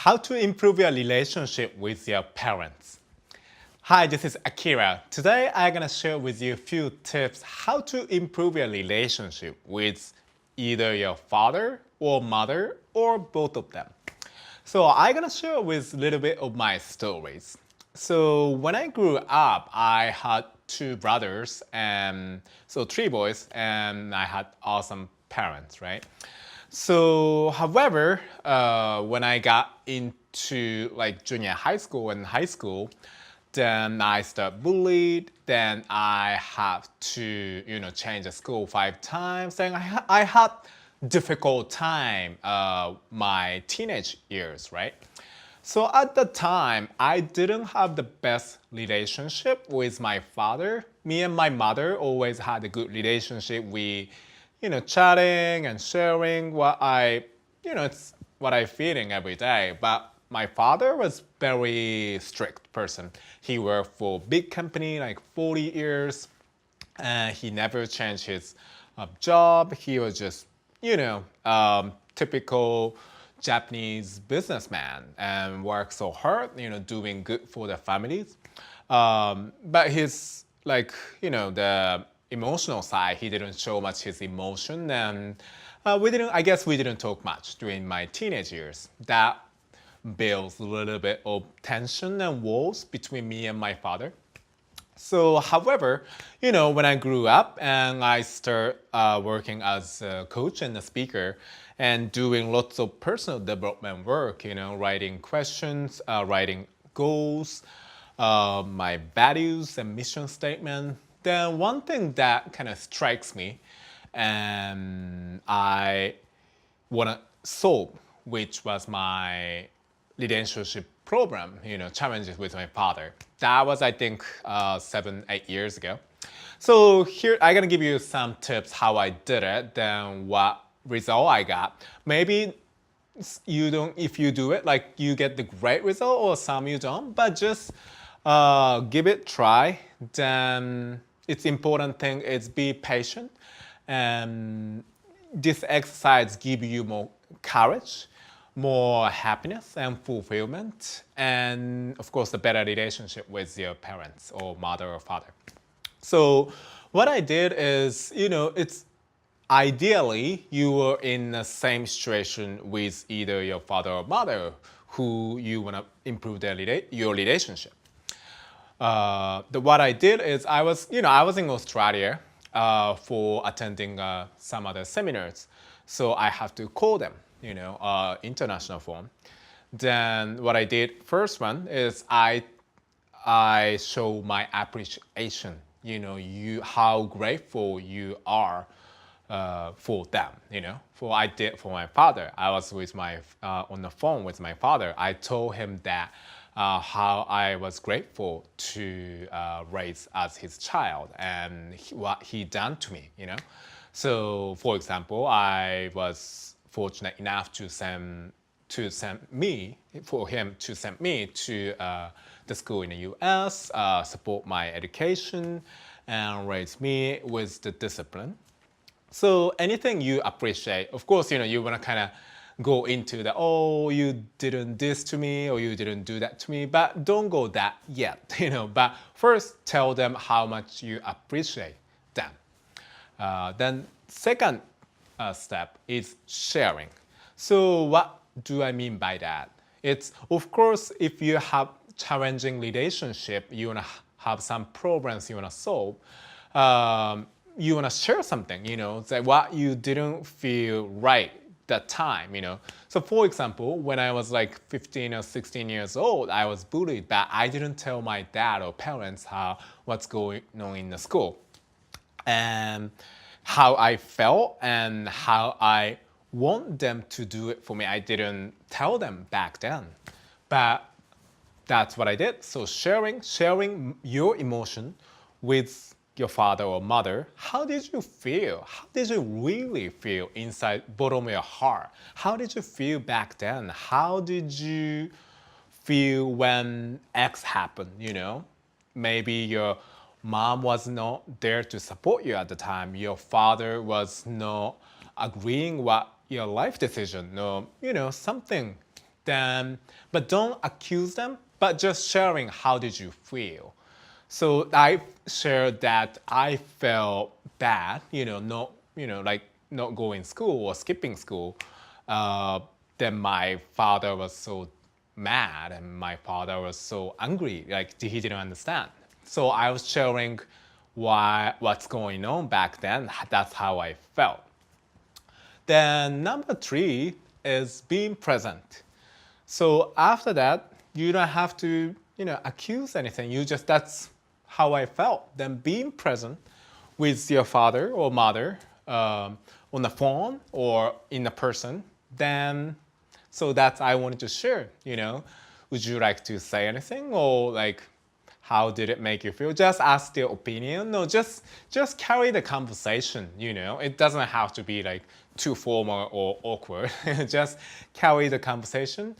How to improve your relationship with your parents. Hi, this is Akira. Today I'm gonna share with you a few tips how to improve your relationship with either your father or mother or both of them. So I'm gonna share with a little bit of my stories. So when I grew up, I had two brothers and so three boys, and I had awesome parents, right? So, however, when I got into like junior high school and high school, then I started bullied. Then I have to, change the school 5 times. And I had difficult time my teenage years, right? So at the time, I didn't have the best relationship with my father. Me and my mother always had a good relationship. We, chatting and sharing it's what I feeling every day. But my father was very strict person. He worked for big company like 40 years, and he never changed his job. He was just, typical Japanese businessman and worked so hard, doing good for the families. But his the emotional side, he didn't show much his emotion, and I guess we didn't talk much during my teenage years. That builds a little bit of tension and walls between me and my father. So, however, when I grew up and I started working as a coach and a speaker and doing lots of personal development work, writing questions, writing goals, my values and mission statement, then one thing that kind of strikes me and I want to solve, which was my relationship problem, challenges with my father. That was, I think, 7, 8 years ago. So here, I'm gonna give you some tips how I did it, then what result I got. Maybe you don't, if you do it, like you get the great result, or some you don't, but just give it a try. Then it's important thing is be patient, and this exercise give you more courage, more happiness and fulfillment, and of course a better relationship with your parents or mother or father. So what I did is, it's ideally you were in the same situation with either your father or mother who you want to improve your relationship. What I did is I was in Australia for attending some other seminars, so I have to call them, international phone. Then what I did first one is I show my appreciation, how grateful you are for them, for I did for my father. I was with my on the phone with my father. I told him that how I was grateful to raise as his child and what he done to me, So, for example, I was fortunate enough to send me for him to send me to the school in the U.S., support my education, and raise me with the discipline. So anything you appreciate, of course, you want to kind of go into the, oh, you didn't this to me or you didn't do that to me, but don't go that yet, But first, tell them how much you appreciate them. Then second step is sharing. So what do I mean by that? It's, of course, if you have challenging relationship, you want to have some problems you want to solve, you want to share something, that what you didn't feel right that time, So for example, when I was like 15 or 16 years old, I was bullied, but I didn't tell my dad or parents what's going on in the school and how I felt and how I want them to do it for me. I didn't tell them back then, but that's what I did. So sharing your emotion with your father or mother, how did you feel? How did you really feel inside bottom of your heart? How did you feel back then? How did you feel when X happened, Maybe your mom was not there to support you at the time. Your father was not agreeing what your life decision, no, something Then, but don't accuse them, but just sharing how did you feel. So I shared that I felt bad, like not going school or skipping school. Uh, then my father was so mad and my father was so angry, like he didn't understand. So I was sharing what's going on back then. That's how I felt. Then number three is being present. So after that, you don't have to, accuse anything. You just, that's how I felt. Then being present with your father or mother on the phone or in a person, then, so that's I wanted to share, Would you like to say anything or like, how did it make you feel? Just ask their opinion. No, just carry the conversation, It doesn't have to be like too formal or awkward. Just carry the conversation.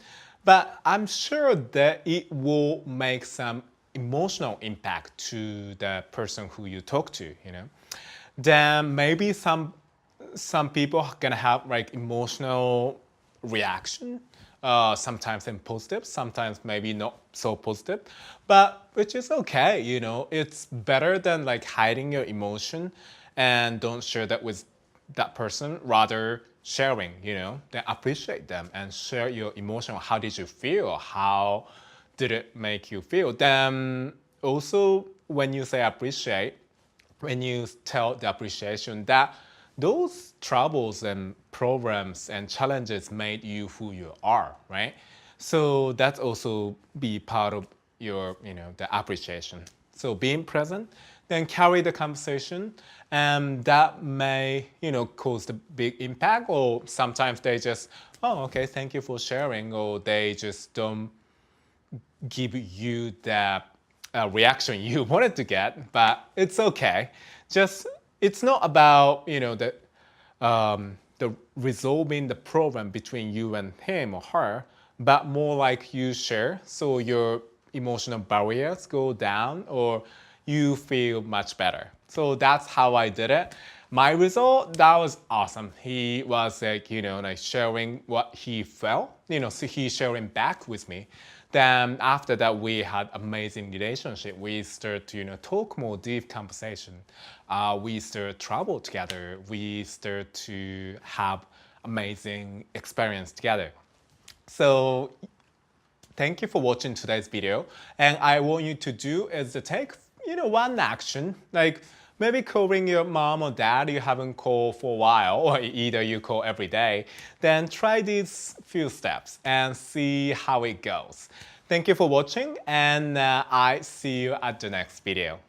But I'm sure that it will make some emotional impact to the person who you talk to, Then maybe some people are gonna have like emotional reaction, sometimes in positive, sometimes maybe not so positive, but which is okay, It's better than like hiding your emotion and don't share that with that person, rather sharing, then appreciate them and share your emotion. How did you feel? How did it make you feel? Then also when you say appreciate, when you tell the appreciation that those troubles and problems and challenges made you who you are, right? So that's also be part of your, the appreciation. So being present, then carry the conversation, and that may, cause the big impact. Or sometimes they just, oh, okay, thank you for sharing, or they just don't give you the reaction you wanted to get, but it's okay. Just it's not about the resolving the problem between you and him or her, but more like you share, so your emotional barriers go down or you feel much better. So that's how I did it. My result, that was awesome. He was like, like sharing what he felt, so he sharing back with me. Then after that, we had amazing relationship. We started to, talk more deep conversation. We started travel together. We started to have amazing experience together. So thank you for watching today's video. And I want you to do is to take, one action, like maybe calling your mom or dad you haven't called for a while, or either you call every day. Then try these few steps and see how it goes. Thank you for watching, and I see you at the next video.